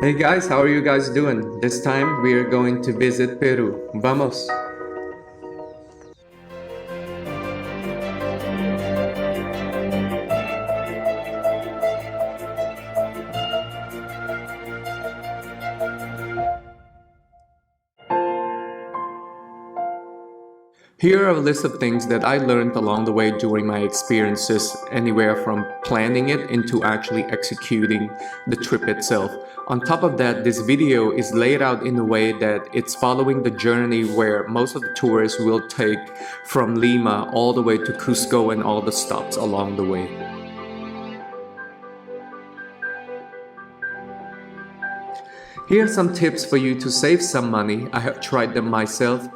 Hey guys, how are you guys doing? This time we are going to visit Peru. Vamos! Here are a list of things that I learned along the way during my experiences, anywhere from planning it into actually executing the trip itself. On top of that, this video is laid out in a way that it's following the journey where most of the tourists will take from Lima all the way to Cusco and all the stops along the way. Here are some tips for you to save some money. I have tried them myself.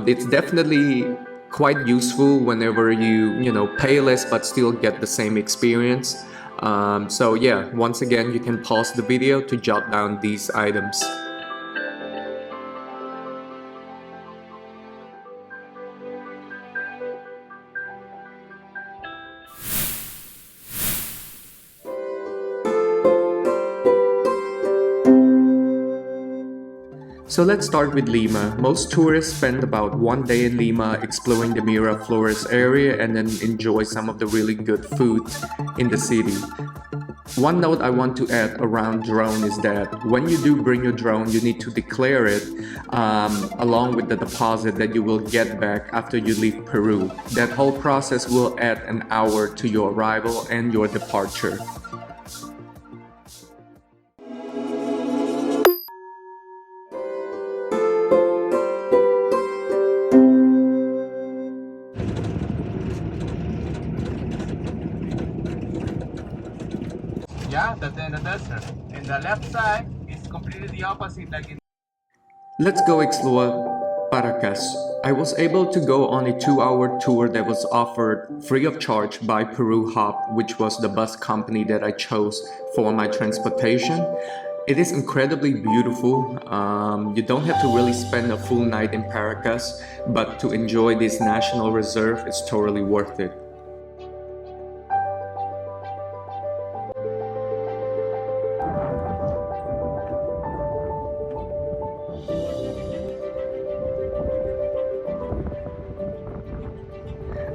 It's definitely quite useful whenever you pay less but still get the same experience. So yeah, once again, you can pause the video to jot down these items. So let's start with Lima. Most tourists spend about one day in Lima exploring the Miraflores area and then enjoy some of the really good food in the city. One note I want to add around drone is that when you do bring your drone, you need to declare it along with the deposit that you will get back after you leave Peru. That whole process will add an hour to your arrival and your departure. Yeah, that's in the desert. And the left side is completely the opposite, like in. Let's go explore Paracas. I was able to go on a 2-hour tour that was offered free of charge by Peru Hop, which was the bus company that I chose for my transportation. It is incredibly beautiful. You don't have to really spend a full night in Paracas, but to enjoy this national reserve, it's totally worth it.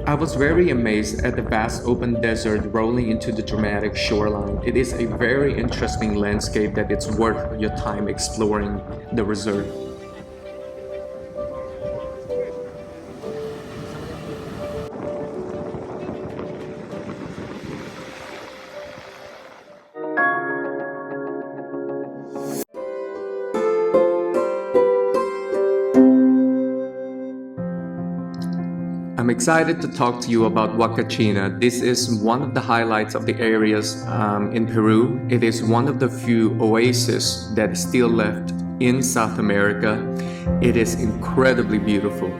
I was very amazed at the vast open desert rolling into the dramatic shoreline. It is a very interesting landscape that it's worth your time exploring the reserve. I'm excited to talk to you about Huacachina. This is one of the highlights of the areas in Peru. It is one of the few oases that is still left in South America. It is incredibly beautiful.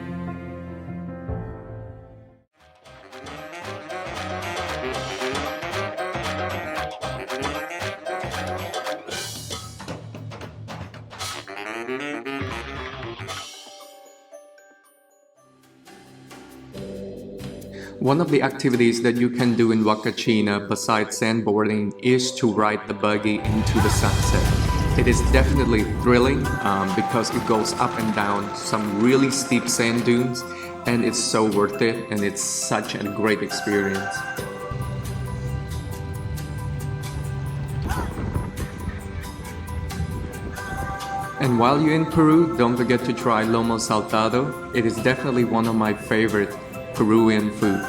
One of the activities that you can do in Huacachina besides sandboarding is to ride the buggy into the sunset. It is definitely thrilling because it goes up and down some really steep sand dunes, and it's so worth it, and it's such a great experience. And while you're in Peru, don't forget to try LOMO Saltado. It is definitely one of my favorite Peruvian food.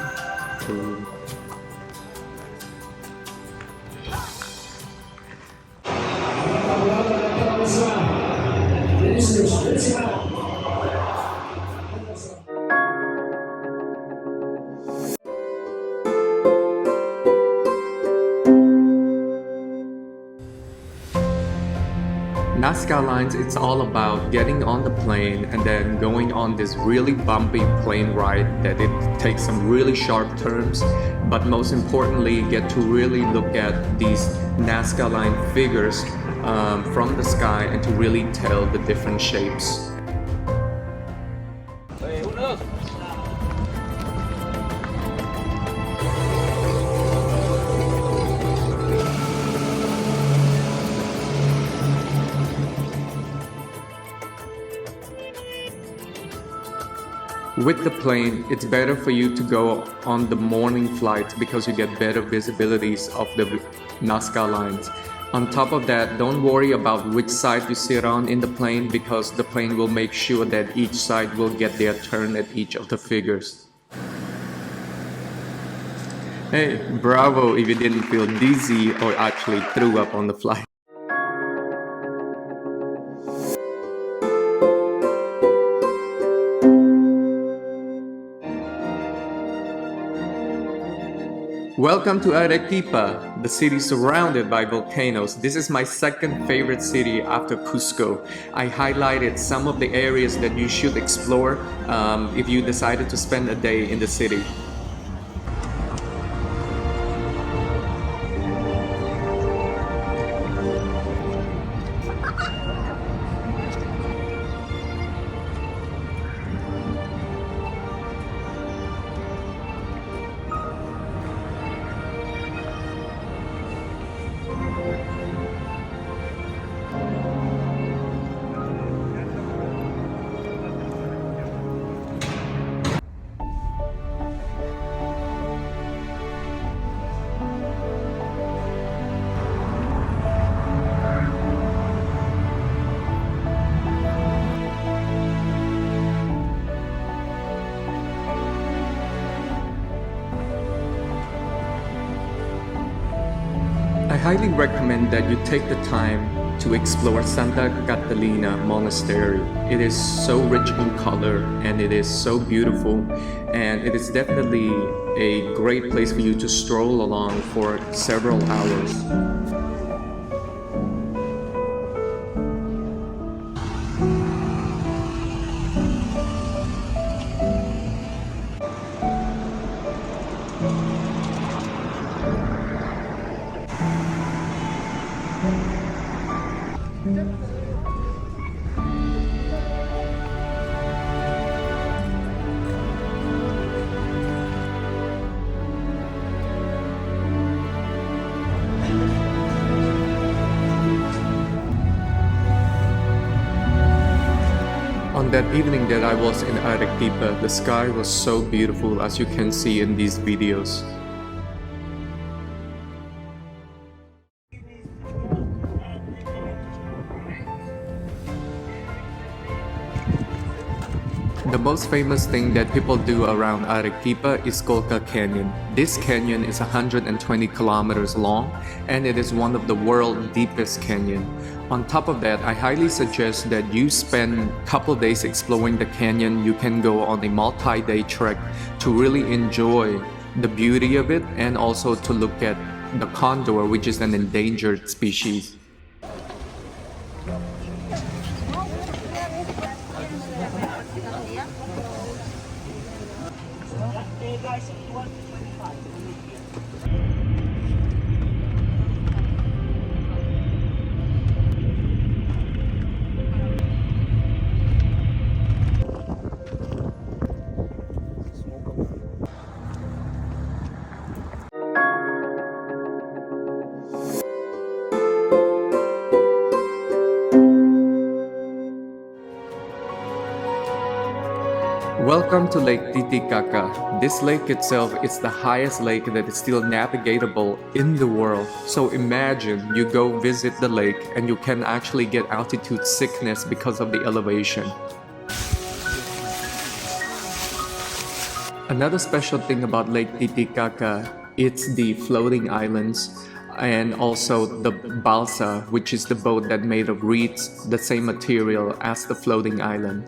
Nazca lines, it's all about getting on the plane and then going on this really bumpy plane ride that it takes some really sharp turns, but most importantly get to really look at these Nazca line figures from the sky and to really tell the different shapes. With the plane, it's better for you to go on the morning flight because you get better visibilities of the Nazca lines. On top of that, don't worry about which side you sit on in the plane because the plane will make sure that each side will get their turn at each of the figures. Hey, bravo if you didn't feel dizzy or actually threw up on the flight. Welcome to Arequipa, the city surrounded by volcanoes. This is my second favorite city after Cusco. I highlighted some of the areas that you should explore if you decided to spend a day in the city. I highly recommend that you take the time to explore Santa Catalina Monastery. It is so rich in color and it is so beautiful, and it is definitely a great place for you to stroll along for several hours. On that evening that I was in Arequipa, the sky was so beautiful as you can see in these videos. The most famous thing that people do around Arequipa is COLCA Canyon. This canyon is 120 kilometers long and it is one of the world's deepest canyon. On top of that, I highly suggest that you spend a couple days exploring the canyon. You can go on a multi-day trek to really enjoy the beauty of it and also to look at the condor, which is an endangered species. Welcome to Lake Titicaca. This lake itself is the highest lake that is still navigatable in the world. So imagine you go visit the lake and you can actually get altitude sickness because of the elevation. Another special thing about Lake Titicaca, it's the floating islands and also the balsa, which is the boat that made of reeds, the same material as the floating island.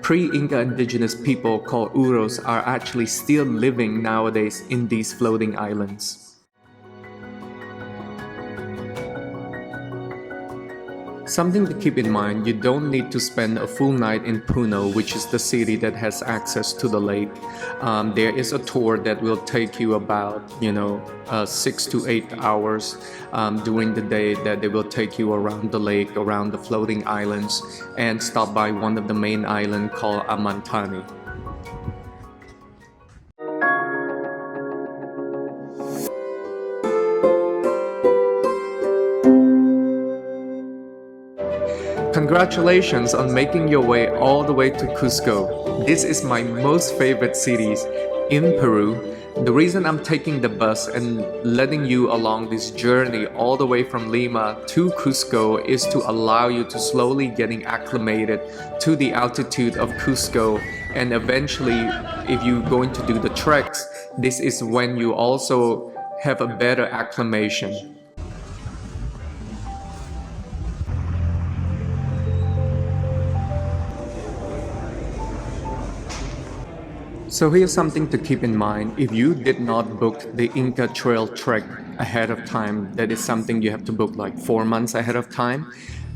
Pre-Inca indigenous people called Uros are actually still living nowadays in these floating islands. Something to keep in mind, you don't need to spend a full night in Puno, which is the city that has access to the lake. There is a tour that will take you about, 6 to 8 hours during the day that they will take you around the lake, around the floating islands, and stop by one of the main islands called Amantani. Congratulations on making your way all the way to Cusco. This is my most favorite cities in Peru. The reason I'm taking the bus and letting you along this journey all the way from Lima to Cusco is to allow you to slowly getting acclimated to the altitude of Cusco, and eventually if you're going to do the treks, this is when you also have a better acclimation. So here's something to keep in mind. If you did not book the Inca Trail trek ahead of time, that is something you have to book like 4 months ahead of time.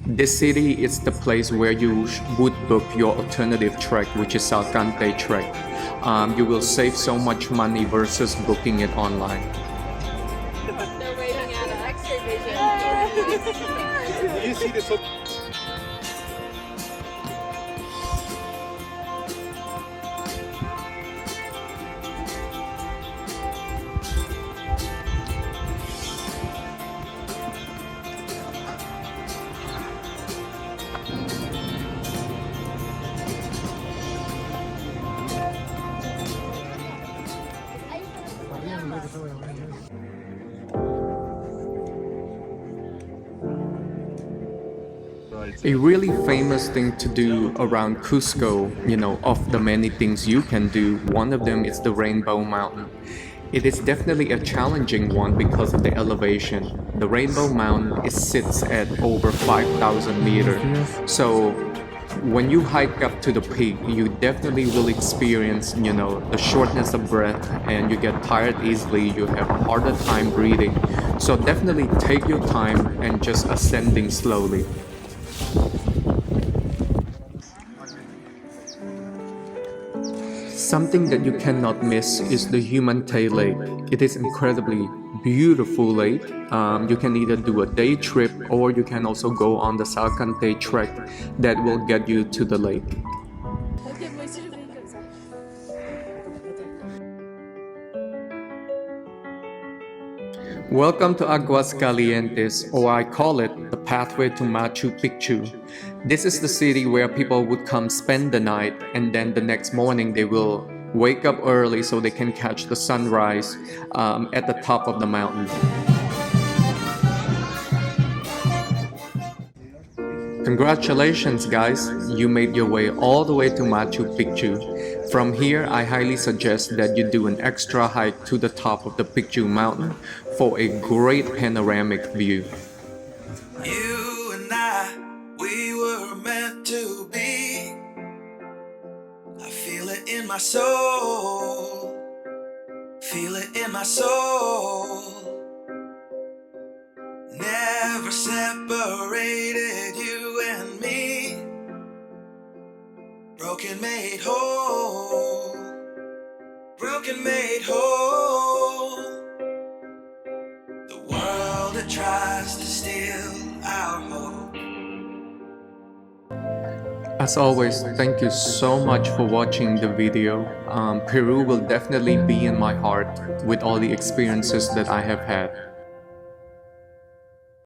This city is the place where you would book your alternative trek, which is Salkantay trek. You will save so much money versus booking it online. They're waiting at an X-ray vision. Do you see this? A really famous thing to do around Cusco, of the many things you can do, one of them is the Rainbow Mountain. It is definitely a challenging one because of the elevation. The Rainbow Mountain sits at over 5,000 meters. So when you hike up to the peak, you definitely will experience, the shortness of breath, and you get tired easily, you have a harder time breathing. So definitely take your time and just ascending slowly. Something that you cannot miss is the Humantay Lake. It is incredibly beautiful lake. You can either do a day trip or you can also go on the Salkantay trek that will get you to the lake. Welcome to Aguascalientes, or I call it the pathway to Machu Picchu. This is the city where people would come spend the night, and then the next morning they will wake up early so they can catch the sunrise at the top of the mountain. Congratulations guys, you made your way all the way to Machu Picchu. From here, I highly suggest that you do an extra hike to the top of the Picchu mountain for a great panoramic view. You and I, we were meant to be. I feel it in my soul. Feel it in my soul. Never separated, you and me. Broken made whole. Broken made whole. The world that tries to steal our hope. As always, thank you so much for watching the video. Peru will definitely be in my heart with all the experiences that I have had.